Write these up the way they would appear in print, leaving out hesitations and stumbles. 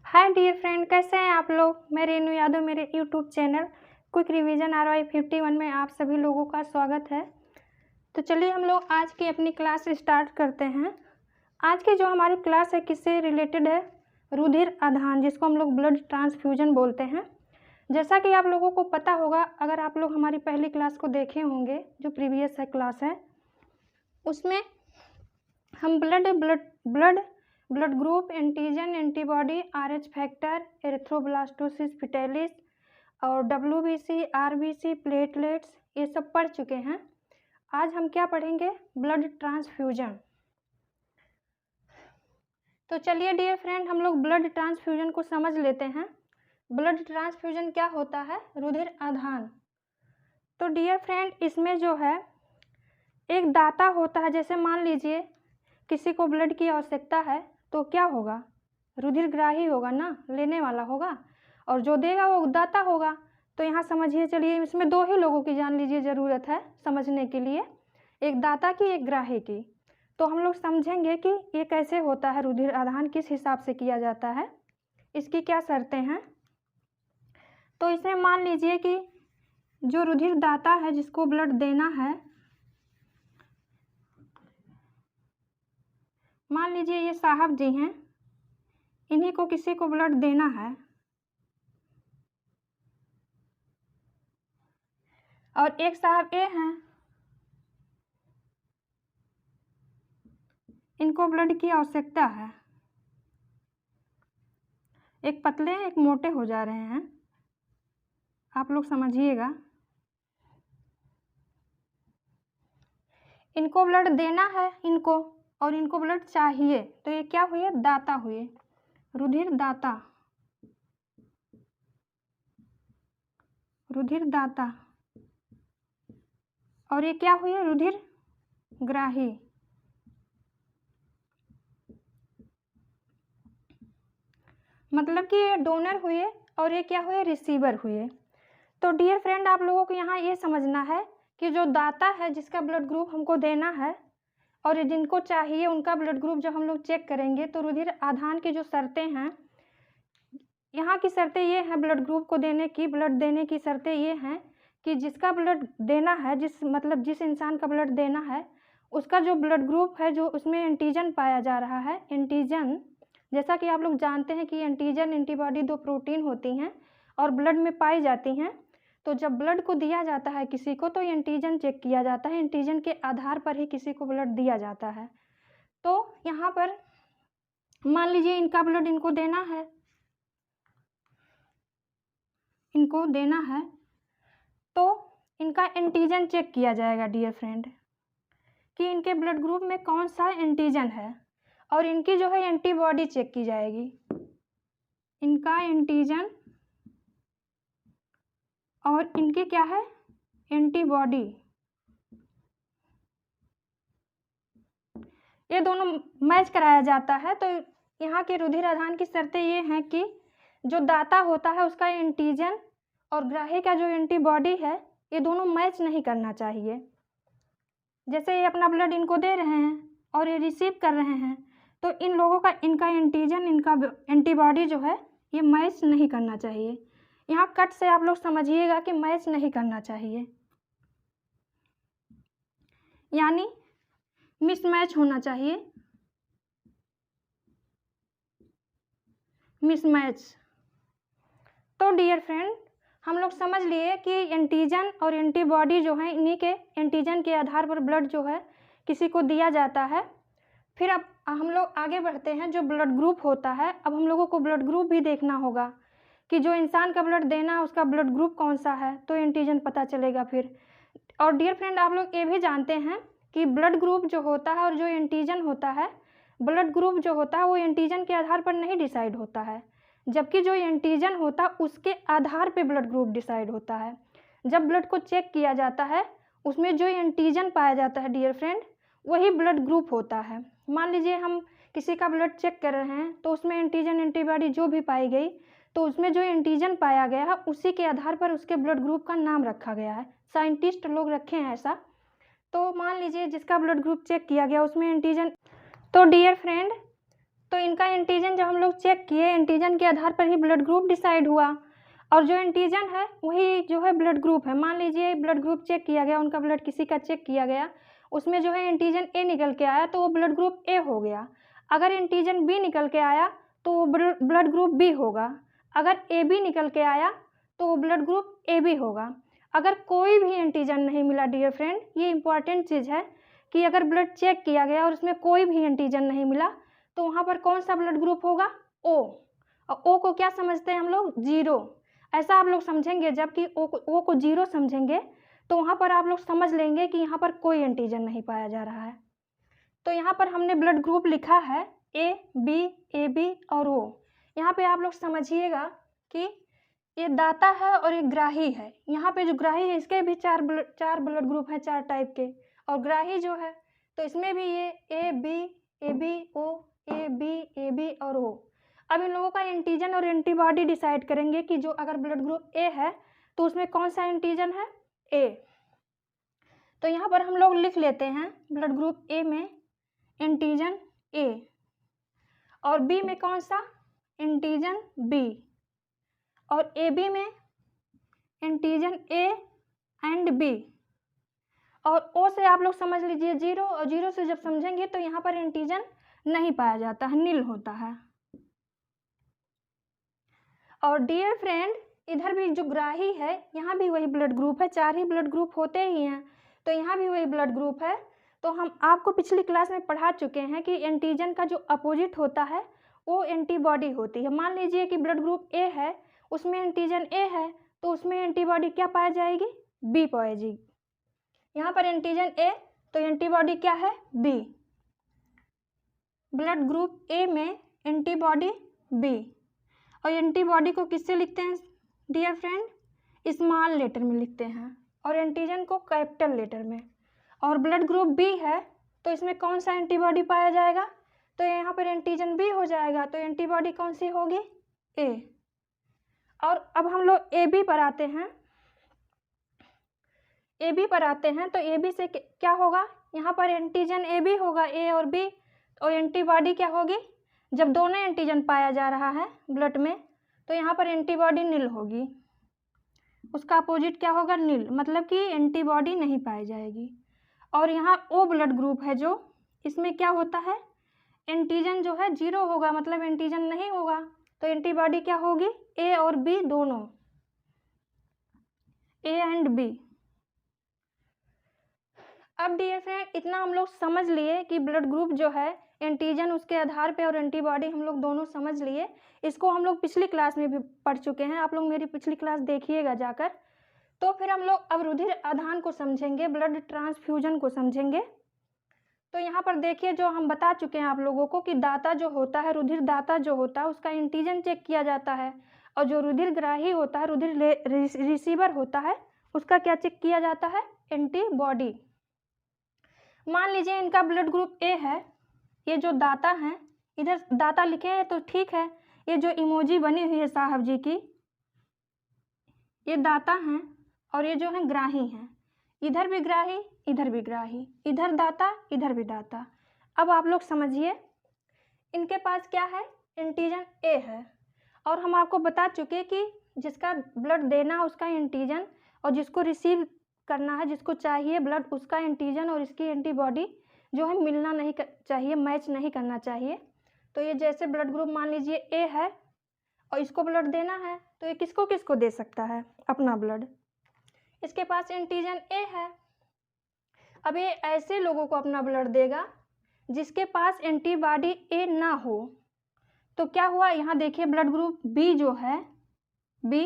Hi dear friend, कैसे हैं आप लोग। मैं रेनू यादव, मेरे YouTube channel quick revision RY 51 में आप सभी लोगों का स्वागत है। तो चलिए हम लोग आज की अपनी क्लास स्टार्ट करते हैं। आज की जो हमारी क्लास है किससे रिलेटेड है? रुधिर आधान, जिसको हम लोग ब्लड ट्रांसफ्यूजन बोलते हैं। जैसा कि आप लोगों को पता होगा, अगर आप लोग हमारी पहली क्लास को देखे होंगे जो प्रीवियस है क्लास है, उसमें हम blood group, antigen, antibody, RH factor, erythroblastosis fetalis और WBC, RBC, प्लेटलेट्स, ये सब पढ़ चुके हैं। आज हम क्या पढ़ेंगे? Blood transfusion. तो चलिए डियर फ्रेंड, हम लोग ब्लड ट्रांसफ्यूजन को समझ लेते हैं। ब्लड ट्रांसफ्यूजन क्या होता है? रुधिर आधान। तो डियर फ्रेंड, इसमें जो है एक दाता होता है। जैसे मान लीजिए किसी को ब्लड की आवश्यकता है तो क्या होगा? रुधिरग्राही होगा ना, लेने वाला होगा, और जो देगा वो दाता होगा। तो यहाँ समझिए, चलिए इसमें दो ही लोगों की जान लीजिए ज़रूरत है समझने के लिए, एक दाता की, एक ग्राही की। तो हम लोग समझेंगे कि ये कैसे होता है, रुधिर आधान किस हिसाब से किया जाता है, इसकी क्या शर्तें हैं। तो इसमें मान लीजिए कि जो रुधिर दाता है, जिसको ब्लड देना है, मान लीजिए ये साहब जी हैं, इन्हीं को किसी को ब्लड देना है, और एक साहब ए हैं, इनको ब्लड की आवश्यकता है। एक पतले हैं, एक मोटे हो जा रहे हैं, आप लोग समझिएगा। इनको ब्लड देना है इनको, और इनको ब्लड चाहिए, तो ये क्या हुए? दाता हुए, रुधिर दाता, रुधिर दाता। और ये क्या हुए? रुधिर ग्राही। मतलब कि ये डोनर हुए और ये क्या हुए? रिसीवर हुए। तो डियर फ्रेंड, आप लोगों को यहाँ ये समझना है कि जो दाता है, जिसका ब्लड ग्रुप हमको देना है, और जिनको चाहिए उनका ब्लड ग्रुप जब हम लोग चेक करेंगे, तो रुधिर आधान की जो शर्तें हैं, यहाँ की शर्तें ये हैं ब्लड ग्रुप को देने की, ब्लड देने की शर्तें ये हैं कि जिसका ब्लड देना है, जिस इंसान का ब्लड देना है, उसका जो ब्लड ग्रुप है, जो उसमें एंटीजन पाया जा रहा है, एंटीजन, जैसा कि आप लोग जानते हैं कि एंटीजन एंटीबॉडी दो प्रोटीन होती हैं और ब्लड में पाई जाती हैं। तो जब ब्लड को दिया जाता है किसी को, तो एंटीजन चेक किया जाता है, एंटीजन के आधार पर ही किसी को ब्लड दिया जाता है। तो यहाँ पर मान लीजिए इनका ब्लड इनको देना है, इनको देना है, तो इनका एंटीजन चेक किया जाएगा डियर फ्रेंड, कि इनके ब्लड ग्रुप में कौन सा एंटीजन है, और इनकी जो है एंटीबॉडी चेक की जाएगी, इनका एंटीजन और इनकी क्या है? एंटीबॉडी। ये दोनों मैच कराया जाता है। तो यहाँ के रुधिर आधान की शर्तें ये हैं कि जो दाता होता है उसका एंटीजन और ग्राही का जो एंटीबॉडी है, ये दोनों मैच नहीं करना चाहिए। जैसे ये अपना ब्लड इनको दे रहे हैं और ये रिसीव कर रहे हैं, तो इन लोगों का, इनका एंटीजन, इनका एंटीबॉडी जो है, ये मैच नहीं करना चाहिए। यहाँ कट से आप लोग समझिएगा कि मैच नहीं करना चाहिए, यानी मिसमैच होना चाहिए, मिसमैच। तो डियर फ्रेंड, हम लोग समझ लिए कि एंटीजन और एंटीबॉडी जो है, इन्हीं के एंटीजन के आधार पर ब्लड जो है किसी को दिया जाता है। फिर अब हम लोग आगे बढ़ते हैं। जो ब्लड ग्रुप होता है, अब हम लोगों को ब्लड ग्रुप भी देखना होगा कि जो इंसान का ब्लड देना है उसका ब्लड ग्रुप कौन सा है, तो एंटीजन पता चलेगा फिर। और डियर फ्रेंड, आप लोग ये भी जानते हैं कि ब्लड ग्रुप जो होता है और जो एंटीजन होता है, ब्लड ग्रुप जो होता है वो एंटीजन के आधार पर नहीं डिसाइड होता है, जबकि जो एंटीजन होता है उसके आधार पे ब्लड ग्रुप डिसाइड होता है। जब ब्लड को चेक किया जाता है, उसमें जो एंटीजन पाया जाता है डियर फ्रेंड, वही ब्लड ग्रुप होता है। मान लीजिए हम किसी का ब्लड चेक कर रहे हैं, तो उसमें एंटीजन एंटीबॉडी जो भी पाई गई, तो उसमें जो एंटीजन पाया गया है उसी के आधार पर उसके ब्लड ग्रुप का नाम रखा गया है। साइंटिस्ट लोग रखे हैं ऐसा। तो मान लीजिए जिसका ब्लड ग्रुप चेक किया गया उसमें एंटीजन, तो डियर फ्रेंड तो इनका एंटीजन जब हम लोग चेक किए, एंटीजन के आधार पर ही ब्लड ग्रुप डिसाइड हुआ, और जो एंटीजन है वही जो है ब्लड ग्रुप है। मान लीजिए ब्लड ग्रुप चेक किया गया, उनका ब्लड किसी का चेक किया गया, उसमें जो है एंटीजन ए निकल के आया तो वो ब्लड ग्रुप ए हो गया। अगर एंटीजन बी निकल के आया तो वो ब्लड ग्रुप बी होगा। अगर ए बी निकल के आया तो वो ब्लड ग्रुप ए बी होगा। अगर कोई भी एंटीजन नहीं मिला डियर फ्रेंड, ये इंपॉर्टेंट चीज़ है कि अगर ब्लड चेक किया गया और उसमें कोई भी एंटीजन नहीं मिला तो वहाँ पर कौन सा ब्लड ग्रुप होगा? ओ। और ओ को क्या समझते हैं हम लोग? जीरो। ऐसा आप लोग समझेंगे, जबकि ओ को जीरो समझेंगे तो वहाँ पर आप लोग समझ लेंगे कि यहाँ पर कोई एंटीजन नहीं पाया जा रहा है। तो यहाँ पर हमने ब्लड ग्रुप लिखा है ए बी और ओ। यहाँ पे आप लोग समझिएगा कि ये दाता है और ये ग्राही है। यहाँ पे जो ग्राही है इसके भी चार ब्लड ग्रुप हैं, 4 टाइप के, और ग्राही जो है तो इसमें भी ये A B O, A B और ओ। अब इन लोगों का एंटीजन और एंटीबॉडी डिसाइड करेंगे कि जो अगर ब्लड ग्रुप ए है तो उसमें कौन सा एंटीजन है? ए। तो यहाँ पर हम लोग लिख लेते हैं ब्लड ग्रुप ए में एंटीजन ए, और बी में कौन सा? एंटीजन बी, और ए बी में एंटीजन ए एंड बी, और ओ से आप लोग समझ लीजिए जीरो, और जीरो से जब समझेंगे तो यहाँ पर एंटीजन नहीं पाया जाता है, नील होता है। और डियर फ्रेंड इधर भी जो ग्राही है यहाँ भी वही ब्लड ग्रुप है, 4 ही ब्लड ग्रुप होते ही हैं, तो यहाँ भी वही ब्लड ग्रुप है। तो हम आपको पिछली क्लास में पढ़ा चुके हैं कि एंटीजन का जो अपोजिट होता है वो एंटीबॉडी होती है। मान लीजिए कि ब्लड ग्रुप ए है, उसमें एंटीजन ए है, तो उसमें एंटीबॉडी क्या पाई जाएगी? बी पाएगी। यहाँ पर एंटीजन ए तो एंटीबॉडी क्या है? बी। ब्लड ग्रुप ए में एंटीबॉडी बी, और एंटीबॉडी को किससे लिखते हैं डियर फ्रेंड? स्मॉल लेटर में लिखते हैं, और एंटीजन को कैपिटल लेटर में। और ब्लड ग्रुप बी है तो इसमें कौन सा एंटीबॉडी पाया जाएगा? तो यहाँ पर एंटीजन बी हो जाएगा, तो एंटीबॉडी कौन सी होगी? ए। और अब हम लोग ए बी पर आते हैं। ए बी पर आते हैं तो ए बी से क्या होगा? यहाँ पर एंटीजन ए बी होगा, ए और बी, और एंटीबॉडी क्या होगी? जब दोनों एंटीजन पाया जा रहा है ब्लड में तो यहाँ पर एंटीबॉडी नील होगी, उसका अपोजिट क्या होगा? नील, मतलब कि एंटीबॉडी नहीं पाई जाएगी। और यहाँ ओ ब्लड ग्रुप है जो, इसमें क्या होता है? एंटीजन जो है जीरो होगा, मतलब एंटीजन नहीं होगा, तो एंटीबॉडी क्या होगी? ए और बी दोनों, ए एंड बी। अब डियर फ्रेंड इतना हम लोग समझ लिए कि ब्लड ग्रुप जो है एंटीजन उसके आधार पे और एंटीबॉडी हम लोग दोनों समझ लिए। इसको हम लोग पिछली क्लास में भी पढ़ चुके हैं, आप लोग मेरी पिछली क्लास देखिएगा जाकर। तो फिर हम लोग अब रुधिर आदान को समझेंगे, ब्लड ट्रांसफ्यूजन को समझेंगे। तो यहाँ पर देखिए जो हम बता चुके हैं आप लोगों को कि दाता जो होता है, रुधिर दाता जो होता है उसका एंटीजन चेक किया जाता है, और जो रुधिर ग्राही होता है, रुधिर रिसीवर होता है, उसका क्या चेक किया जाता है? एंटीबॉडी। मान लीजिए इनका ब्लड ग्रुप ए है, ये जो दाता हैं, इधर दाता लिखे हैं तो ठीक है, ये जो इमोजी बनी हुई है साहब जी की, ये दाता हैं और ये जो है ग्राही हैं। इधर भी ग्राही, इधर भी ग्राही, इधर दाता, इधर भी दाता। अब आप लोग समझिए इनके पास क्या है? एंटीजन ए है, और हम आपको बता चुके कि जिसका ब्लड देना उसका एंटीजन, और जिसको रिसीव करना है, जिसको चाहिए ब्लड, उसका एंटीजन और इसकी एंटीबॉडी जो है मिलना नहीं चाहिए, मैच नहीं करना चाहिए। तो ये जैसे ब्लड ग्रुप मान लीजिए ए है और इसको ब्लड देना है, तो ये किसको किसको दे सकता है अपना ब्लड? इसके पास एंटीजन ए है। अब ये ऐसे लोगों को अपना ब्लड देगा जिसके पास एंटीबॉडी ए ना हो। तो क्या हुआ? यहाँ देखिए ब्लड ग्रुप बी जो है, बी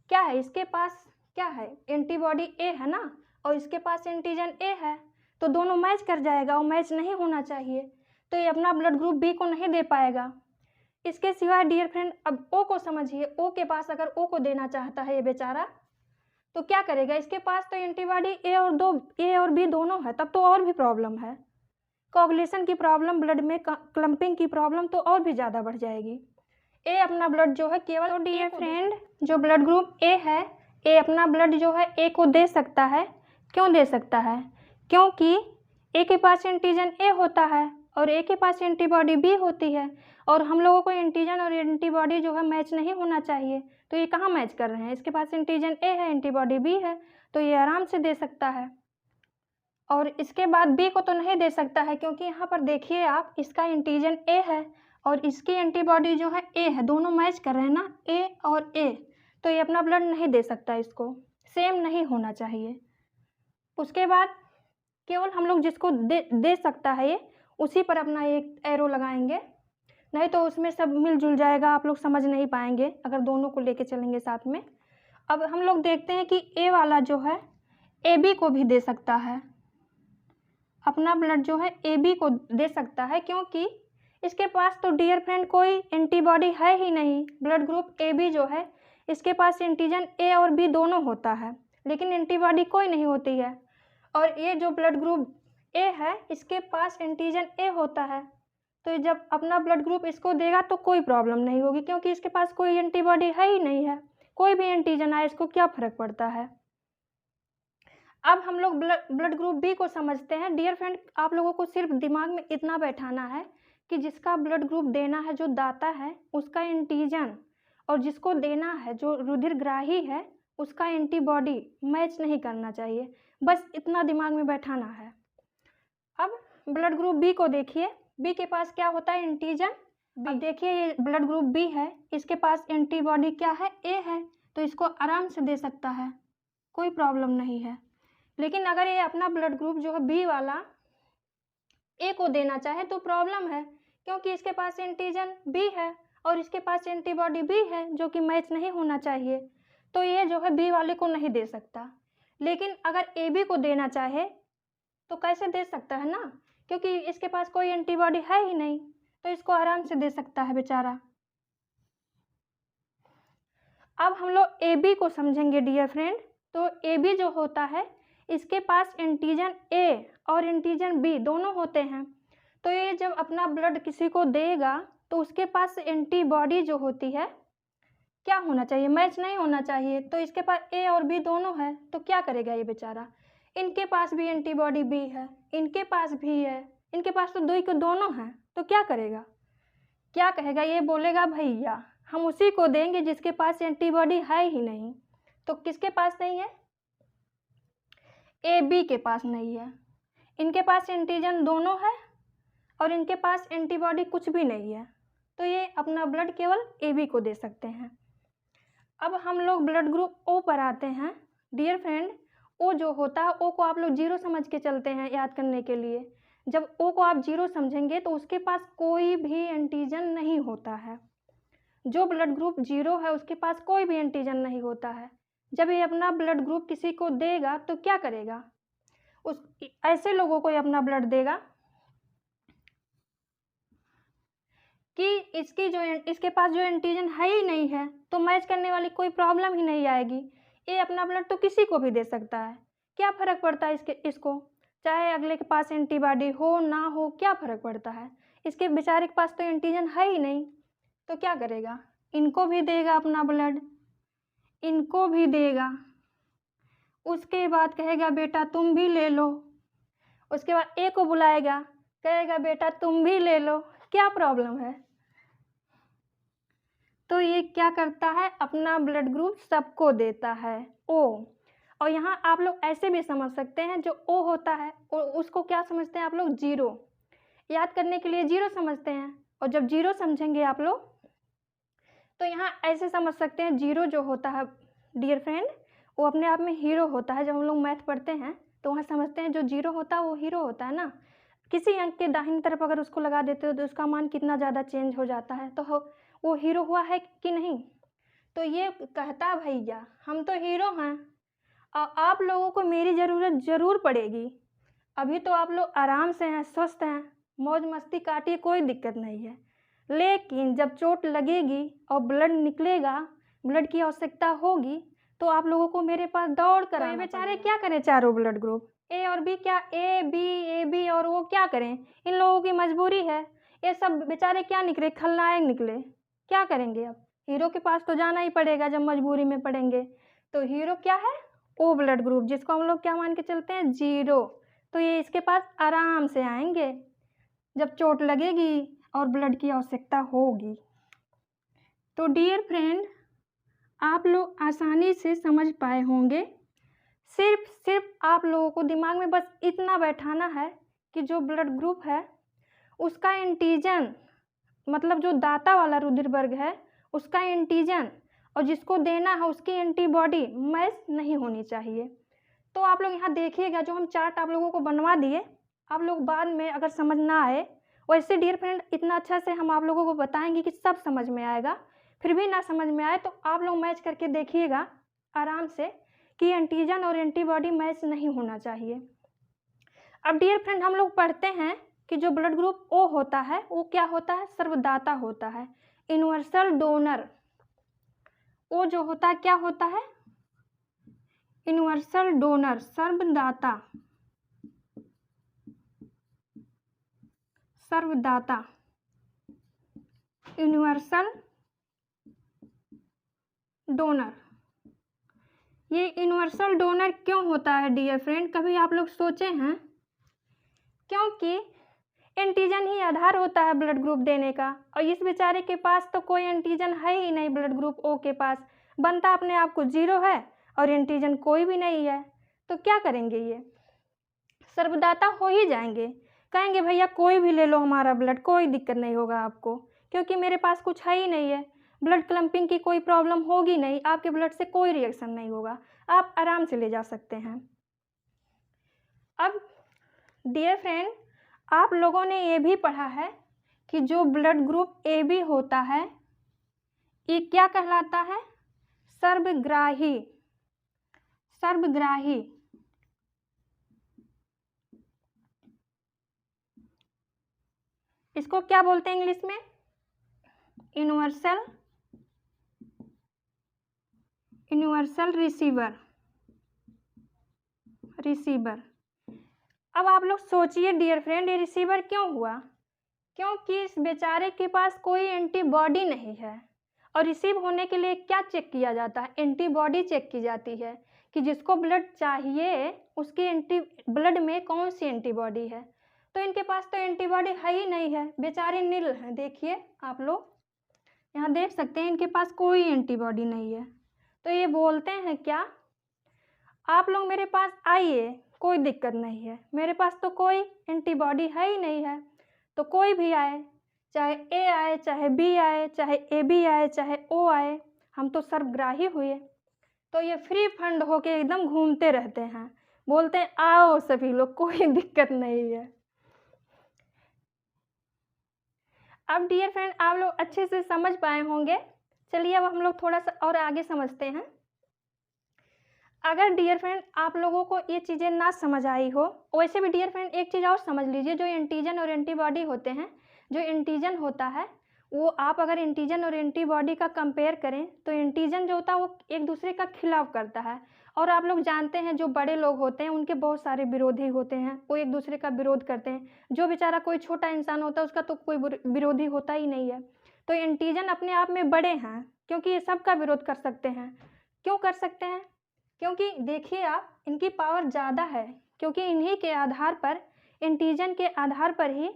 क्या है? इसके पास क्या है? एंटीबॉडी ए है ना, और इसके पास एंटीजन ए है, तो दोनों मैच कर जाएगा, और मैच नहीं होना चाहिए, तो ये अपना ब्लड ग्रुप बी को नहीं दे पाएगा। इसके सिवाय डियर फ्रेंड अब ओ को समझिए, ओ के पास अगर ओ को देना चाहता है ये बेचारा, तो क्या करेगा? इसके पास तो एंटीबॉडी ए और बी दोनों है, तब तो और भी प्रॉब्लम है, कोगुलेशन की प्रॉब्लम, ब्लड में क्लम्पिंग की प्रॉब्लम तो और भी ज़्यादा बढ़ जाएगी। ए अपना ब्लड जो है केवल, तो डियर फ्रेंड जो ब्लड ग्रुप ए है, ए अपना ब्लड जो है ए को दे सकता है। क्यों दे सकता है? क्योंकि ए के पास एंटीजन ए होता है, और ए के पास एंटीबॉडी बी होती है, और हम लोगों को एंटीजन और एंटीबॉडी जो है मैच नहीं होना चाहिए। तो ये कहाँ मैच कर रहे हैं? इसके पास एंटीजन ए है, एंटीबॉडी बी है, तो ये आराम से दे सकता है। और इसके बाद बी को तो नहीं दे सकता है, क्योंकि यहाँ पर देखिए आप, इसका एंटीजन ए है और इसकी एंटीबॉडी जो है ए है, दोनों मैच कर रहे हैं ना, ए और ए, तो ये अपना ब्लड नहीं दे सकता, इसको सेम नहीं होना चाहिए। उसके बाद केवल हम लोग जिसको दे सकता है ये, उसी पर अपना एक एरो लगाएंगे, नहीं तो उसमें सब मिलजुल जाएगा, आप लोग समझ नहीं पाएंगे अगर दोनों को लेके चलेंगे साथ में। अब हम लोग देखते हैं कि ए वाला जो है ए बी को भी दे सकता है, अपना ब्लड जो है ए बी को दे सकता है, क्योंकि इसके पास तो डियर फ्रेंड कोई एंटीबॉडी है ही नहीं। ब्लड ग्रुप ए बी जो है, इसके पास एंटीजन ए और बी दोनों होता है, लेकिन एंटीबॉडी कोई नहीं होती है। और ये जो ब्लड ग्रुप ए है, इसके पास एंटीजन ए होता है, तो जब अपना ब्लड ग्रुप इसको देगा तो कोई प्रॉब्लम नहीं होगी, क्योंकि इसके पास कोई एंटीबॉडी है ही नहीं है। कोई भी एंटीजन आए इसको क्या फ़र्क पड़ता है। अब हम लोग ब्लड ग्रुप बी को समझते हैं। डियर फ्रेंड, आप लोगों को सिर्फ दिमाग में इतना बैठाना है कि जिसका ब्लड ग्रुप देना है, जो दाता है, उसका एंटीजन, और जिसको देना है, जो रुधिरग्राही है, उसका एंटीबॉडी मैच नहीं करना चाहिए। बस इतना दिमाग में बैठाना है। अब ब्लड ग्रुप बी को देखिए, बी के पास क्या होता है? Antigen B. अब देखिए ये ब्लड ग्रुप बी है, इसके पास एंटीबॉडी क्या है? ए है, तो इसको आराम से दे सकता है, कोई प्रॉब्लम नहीं है। लेकिन अगर ये अपना ब्लड ग्रुप जो है बी वाला ए को देना चाहे तो प्रॉब्लम है, क्योंकि इसके पास एंटीजन बी है और इसके पास एंटीबॉडी बी है, जो कि मैच नहीं होना चाहिए, तो ये जो है बी वाले को नहीं दे सकता। लेकिन अगर ए बी को देना चाहे तो कैसे दे सकता है ना, क्योंकि इसके पास कोई एंटीबॉडी है ही नहीं, तो इसको आराम से दे सकता है बेचारा। अब हम लोग ए बी को समझेंगे डियर फ्रेंड। तो ए बी जो होता है, इसके पास एंटीजन ए और एंटीजन बी दोनों होते हैं, तो ये जब अपना ब्लड किसी को देगा तो उसके पास एंटीबॉडी जो होती है क्या होना चाहिए? मैच नहीं होना चाहिए। तो इसके पास ए और बी दोनों है, तो क्या करेगा ये बेचारा? इनके पास भी एंटीबॉडी बी है, इनके पास भी है, इनके पास तो दो को दोनों हैं, तो क्या करेगा? क्या कहेगा? ये बोलेगा भैया हम उसी को देंगे जिसके पास एंटीबॉडी है ही नहीं। तो किसके पास नहीं है? ए बी के पास नहीं है। इनके पास एंटीजन दोनों है और इनके पास एंटीबॉडी कुछ भी नहीं है, तो ये अपना ब्लड केवल ए बी को दे सकते हैं। अब हम लोग ब्लड ग्रुप ओ पर आते हैं। डियर फ्रेंड, ओ जो होता है, ओ को आप लोग जीरो समझ के चलते हैं याद करने के लिए। जब ओ को आप जीरो समझेंगे तो उसके पास कोई भी एंटीजन नहीं होता है। जो ब्लड ग्रुप जीरो है उसके पास कोई भी एंटीजन नहीं होता है। जब ये अपना ब्लड ग्रुप किसी को देगा तो क्या करेगा? उस ऐसे लोगों को ये अपना ब्लड देगा कि इसके पास जो एंटीजन है ही नहीं है, तो मैच करने वाली कोई प्रॉब्लम ही नहीं आएगी। ये अपना ब्लड तो किसी को भी दे सकता है, क्या फ़र्क पड़ता है इसको? चाहे अगले के पास एंटीबॉडी हो ना हो, क्या फ़र्क पड़ता है? इसके बेचारे के पास तो एंटीजन है ही नहीं, तो क्या करेगा? इनको भी देगा अपना ब्लड, इनको भी देगा, उसके बाद कहेगा बेटा तुम भी ले लो, उसके बाद ए को बुलाएगा, कहेगा बेटा तुम भी ले लो, क्या प्रॉब्लम है? तो ये क्या करता है? अपना ब्लड ग्रुप सबको देता है, ओ। और यहाँ आप लोग ऐसे भी समझ सकते हैं, जो ओ होता है उसको क्या समझते हैं आप लोग? जीरो। याद करने के लिए जीरो समझते हैं, और जब जीरो समझेंगे आप लोग तो यहाँ ऐसे समझ सकते हैं, जीरो जो होता है डियर फ्रेंड, वो अपने आप में हीरो होता है। जब हम लोग मैथ पढ़ते हैं तो वहाँ समझते हैं जो जीरो होता है वो हीरो होता है ना। किसी अंक के दाहिनी तरफ अगर उसको लगा देते हो तो उसका मान कितना ज़्यादा चेंज हो जाता है, तो वो हीरो हुआ है कि नहीं? तो ये कहता भैया हम तो हीरो हैं और आप लोगों को मेरी ज़रूरत ज़रूर पड़ेगी। अभी तो आप लोग आराम से हैं, स्वस्थ हैं, मौज मस्ती काटिए, कोई दिक्कत नहीं है। लेकिन जब चोट लगेगी और ब्लड निकलेगा, ब्लड की आवश्यकता होगी, तो आप लोगों को मेरे पास दौड़ कर आना। बेचारे क्या करें? चारों ब्लड ग्रुप ए और बी, क्या ए बी और वो क्या करें? इन लोगों की मजबूरी है। ये सब बेचारे क्या निकले? खलनायक निकले। क्या करेंगे? अब हीरो के पास तो जाना ही पड़ेगा जब मजबूरी में पड़ेंगे। तो हीरो क्या है? ओ ब्लड ग्रुप, जिसको हम लोग क्या मान के चलते हैं? जीरो। तो ये इसके पास आराम से आएंगे। जब चोट लगेगी और ब्लड की आवश्यकता होगी। तो डियर फ्रेंड, आप लोग आसानी से समझ पाए होंगे। सिर्फ आप लोगों को दिमाग में बस इतना बैठाना है कि जो ब्लड ग्रुप है उसका एंटीजन, मतलब जो दाता वाला रुधिर वर्ग है उसका एंटीजन और जिसको देना है उसकी एंटीबॉडी मैच नहीं होनी चाहिए। तो आप लोग यहाँ देखिएगा, जो हम चार्ट आप लोगों को बनवा दिए, आप लोग बाद में अगर समझ ना आए, वैसे डियर फ्रेंड इतना अच्छा से हम आप लोगों को बताएंगे कि सब समझ में आएगा। फिर भी ना समझ में आए तो आप लोग मैच करके देखिएगा आराम से कि एंटीजन और एंटीबॉडी मैच नहीं होना चाहिए। अब डियर फ्रेंड हम लोग पढ़ते हैं कि जो ब्लड ग्रुप ओ होता है वो क्या होता है, सर्वदाता होता है, यूनिवर्सल डोनर। ओ जो होता है क्या होता है, यूनिवर्सल डोनर, सर्वदाता, सर्वदाता, यूनिवर्सल डोनर। ये यूनिवर्सल डोनर क्यों होता है डियर फ्रेंड, कभी आप लोग सोचे हैं? क्योंकि एंटीजन ही आधार होता है ब्लड ग्रुप देने का, और इस बेचारे के पास तो कोई एंटीजन है ही नहीं। ब्लड ग्रुप ओ के पास बनता अपने आप को 0 है और एंटीजन कोई भी नहीं है, तो क्या करेंगे? ये सर्वदाता हो ही जाएंगे, कहेंगे भैया कोई भी ले लो हमारा ब्लड, कोई दिक्कत नहीं होगा आपको, क्योंकि मेरे पास कुछ है ही नहीं है, ब्लड क्लम्पिंग की कोई प्रॉब्लम होगी नहीं, आपके ब्लड से कोई रिएक्शन नहीं होगा, आप आराम से ले जा सकते हैं। अब डियर फ्रेंड, आप लोगों ने ये भी पढ़ा है कि जो ब्लड ग्रुप ए बी होता है ये क्या कहलाता है, सर्वग्राही, सर्वग्राही। इसको क्या बोलते हैं इंग्लिश में, यूनिवर्सल, यूनिवर्सल रिसीवर, रिसीवर। अब आप लोग सोचिए डियर फ्रेंड, ये रिसीवर क्यों हुआ? क्योंकि इस बेचारे के पास कोई एंटीबॉडी नहीं है, और रिसीव होने के लिए क्या चेक किया जाता है, एंटीबॉडी चेक की जाती है कि जिसको ब्लड चाहिए उसकी ब्लड में कौन सी एंटीबॉडी है। तो इनके पास तो एंटीबॉडी है ही नहीं है, बेचारे नील हैं। देखिए आप लोग यहाँ देख सकते हैं, इनके पास कोई एंटीबॉडी नहीं है। तो ये बोलते हैं क्या, आप लोग मेरे पास आइए, कोई दिक्कत नहीं है, मेरे पास तो कोई एंटीबॉडी है ही नहीं है, तो कोई भी आए, चाहे ए आए, चाहे बी आए, चाहे ए बी आए, चाहे ओ आए, हम तो सर्वग्राही हुए। तो ये फ्री फंड होके एकदम घूमते रहते हैं, बोलते हैं आओ सभी लोग, कोई दिक्कत नहीं है। अब डियर फ्रेंड आप लोग अच्छे से समझ पाए होंगे। चलिए अब हम लोग थोड़ा सा और आगे समझते हैं। अगर डियर फ्रेंड आप लोगों को ये चीज़ें ना समझ आई हो, वैसे भी डियर फ्रेंड एक चीज़ और समझ लीजिए, जो एंटीजन और एंटीबॉडी होते हैं, जो एंटीजन होता है वो आप अगर एंटीजन और एंटीबॉडी का कंपेयर करें तो एंटीजन जो होता है वो एक दूसरे का खिलाफ करता है। और आप लोग जानते हैं जो बड़े लोग होते हैं उनके बहुत सारे विरोधी होते हैं, वो एक दूसरे का विरोध करते हैं। जो बेचारा कोई छोटा इंसान होता है उसका तो कोई विरोधी होता ही नहीं है। तो एंटीजन अपने आप में बड़े हैं क्योंकि ये सबका विरोध कर सकते हैं। क्यों कर सकते हैं? क्योंकि देखिए आप, इनकी पावर ज़्यादा है, क्योंकि इन्हीं के आधार पर, एंटीजन के आधार पर ही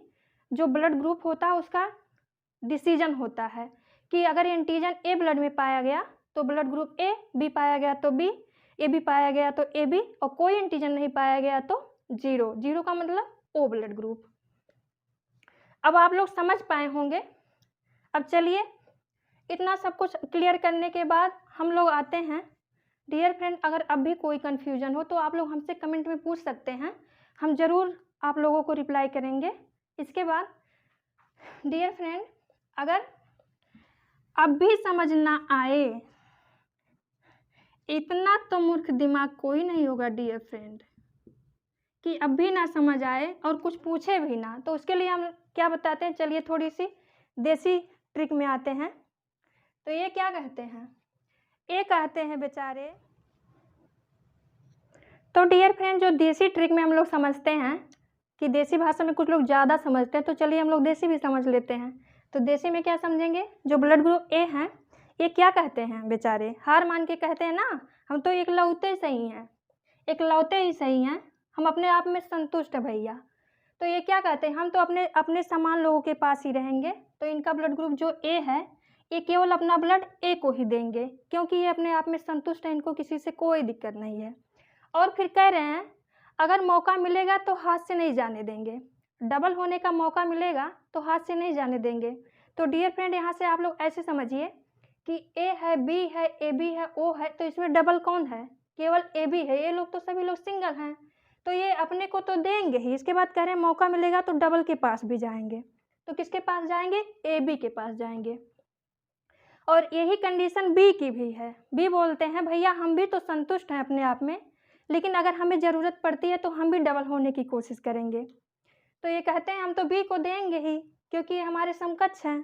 जो ब्लड ग्रुप होता है उसका डिसीजन होता है कि अगर एंटीजन ए ब्लड में पाया गया तो ब्लड ग्रुप ए, बी पाया गया तो बी, ए बी पाया गया तो ए बी, और कोई एंटीजन नहीं पाया गया तो 0। 0 का मतलब ओ ब्लड ग्रुप। अब आप लोग समझ पाए होंगे। अब चलिए, इतना सब कुछ क्लियर करने के बाद हम लोग आते हैं डियर फ्रेंड, अगर अब भी कोई कन्फ्यूजन हो तो आप लोग हमसे कमेंट में पूछ सकते हैं, हम ज़रूर आप लोगों को रिप्लाई करेंगे। इसके बाद डियर फ्रेंड, अगर अब भी समझ ना आए, इतना तो मूर्ख दिमाग कोई नहीं होगा डियर फ्रेंड कि अब भी ना समझ आए और कुछ पूछे भी ना, तो उसके लिए हम क्या बताते हैं, चलिए थोड़ी सी देसी ट्रिक में आते हैं। तो ये क्या कहते हैं, ये कहते हैं बेचारे, तो डियर फ्रेंड जो देसी ट्रिक में हम लोग समझते हैं कि देसी भाषा में कुछ लोग ज़्यादा समझते हैं, तो चलिए हम लोग देसी भी समझ लेते हैं। तो देसी में क्या समझेंगे, जो ब्लड ग्रुप ए हैं ये क्या कहते हैं बेचारे, हार मान के कहते हैं ना, हम तो इकलौते सही हैं, इकलौते ही सही हैं, हम अपने आप में संतुष्ट हैं भैया। तो ये क्या कहते हैं, हम तो अपने अपने समान लोगों के पास ही रहेंगे। तो इनका ब्लड ग्रुप जो ए है, ये केवल अपना ब्लड ए को ही देंगे, क्योंकि ये अपने आप में संतुष्ट है, इनको किसी से कोई दिक्कत नहीं है। और फिर कह रहे हैं अगर मौका मिलेगा तो हाथ से नहीं जाने देंगे, डबल होने का मौका मिलेगा तो हाथ से नहीं जाने देंगे। तो डियर फ्रेंड, यहाँ से आप लोग ऐसे समझिए कि ए है, बी है, ए बी है, ओ है, तो इसमें डबल कौन है, केवल ए बी है। ये लोग तो सभी लोग सिंगल हैं, तो ये अपने को तो देंगे ही। इसके बाद कह रहे हैं मौका मिलेगा तो डबल के पास भी जाएंगे। तो किसके पास जाएंगे, ए बी के पास जाएंगे। और यही कंडीशन बी की भी है। बी बोलते हैं भैया हम भी तो संतुष्ट हैं अपने आप में, लेकिन अगर हमें ज़रूरत पड़ती है तो हम भी डबल होने की कोशिश करेंगे। तो ये कहते हैं हम तो बी को देंगे ही, क्योंकि ये हमारे समकक्ष हैं।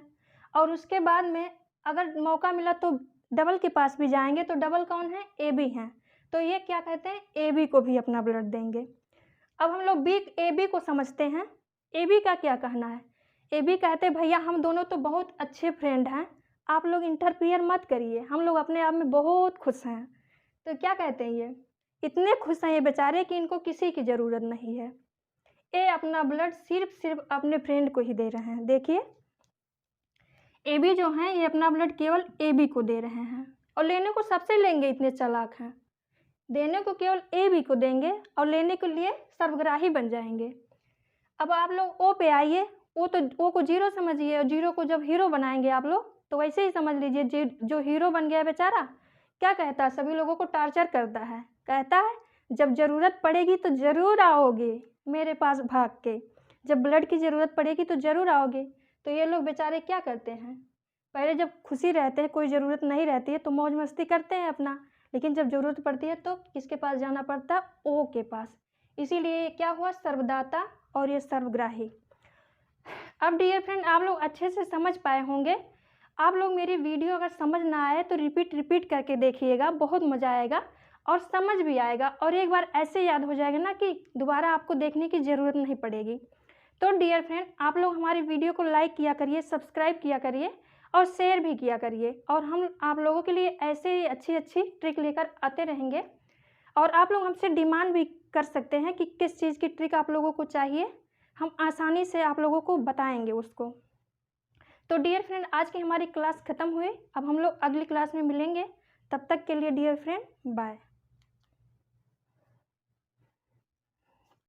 और उसके बाद में अगर मौका मिला तो डबल के पास भी जाएंगे। तो डबल कौन है, ए बी हैं। तो ये क्या कहते हैं, ए बी को भी अपना ब्लड देंगे। अब हम लोग ए बी को समझते हैं। ए बी का क्या कहना है। ए बी कहते हैं भैया हम दोनों तो बहुत अच्छे फ्रेंड हैं, आप लोग इंटरफियर मत करिए, हम लोग अपने आप में बहुत खुश हैं। तो क्या कहते हैं, ये इतने खुश हैं ये बेचारे कि इनको किसी की ज़रूरत नहीं है। ये अपना ब्लड सिर्फ अपने फ्रेंड को ही दे रहे हैं। देखिए ए बी जो हैं ये अपना ब्लड केवल ए बी को दे रहे हैं, और लेने को सबसे लेंगे, इतने चालाक हैं। देने को केवल ए बी को देंगे और लेने के लिए सर्वग्राही बन जाएंगे। अब आप लोग ओ पे आइए। ओ को जीरो समझिए, और जीरो को जब हीरो बनाएंगे आप लोग तो वैसे ही समझ लीजिए जो हीरो बन गया बेचारा क्या कहता है, सभी लोगों को टार्चर करता है। कहता है जब ज़रूरत पड़ेगी तो ज़रूर आओगे मेरे पास भाग के, जब ब्लड की ज़रूरत पड़ेगी तो ज़रूर आओगे। तो ये लोग बेचारे क्या करते हैं, पहले जब खुशी रहते हैं, कोई ज़रूरत नहीं रहती है तो मौज मस्ती करते हैं अपना, लेकिन जब ज़रूरत पड़ती है तो किसके पास जाना पड़ता है, ओ के पास। इसीलिए क्या हुआ, सर्वदाता और ये सर्वग्राही। अब डियर फ्रेंड आप लोग अच्छे से समझ पाए होंगे। आप लोग मेरी वीडियो अगर समझ ना आए तो रिपीट करके देखिएगा, बहुत मज़ा आएगा और समझ भी आएगा, और एक बार ऐसे याद हो जाएगा ना कि दोबारा आपको देखने की ज़रूरत नहीं पड़ेगी। तो डियर फ्रेंड आप लोग हमारी वीडियो को लाइक किया करिए, सब्सक्राइब किया करिए और शेयर भी किया करिए, और हम आप लोगों के लिए ऐसे ही अच्छी ट्रिक लेकर आते रहेंगे। और आप लोग हमसे डिमांड भी कर सकते हैं कि किस चीज़ की ट्रिक आप लोगों को चाहिए, हम आसानी से आप लोगों को बताएंगे उसको। तो डियर फ्रेंड आज की हमारी क्लास ख़त्म हुई, अब हम लोग अगली क्लास में मिलेंगे। तब तक के लिए डियर फ्रेंड बाय।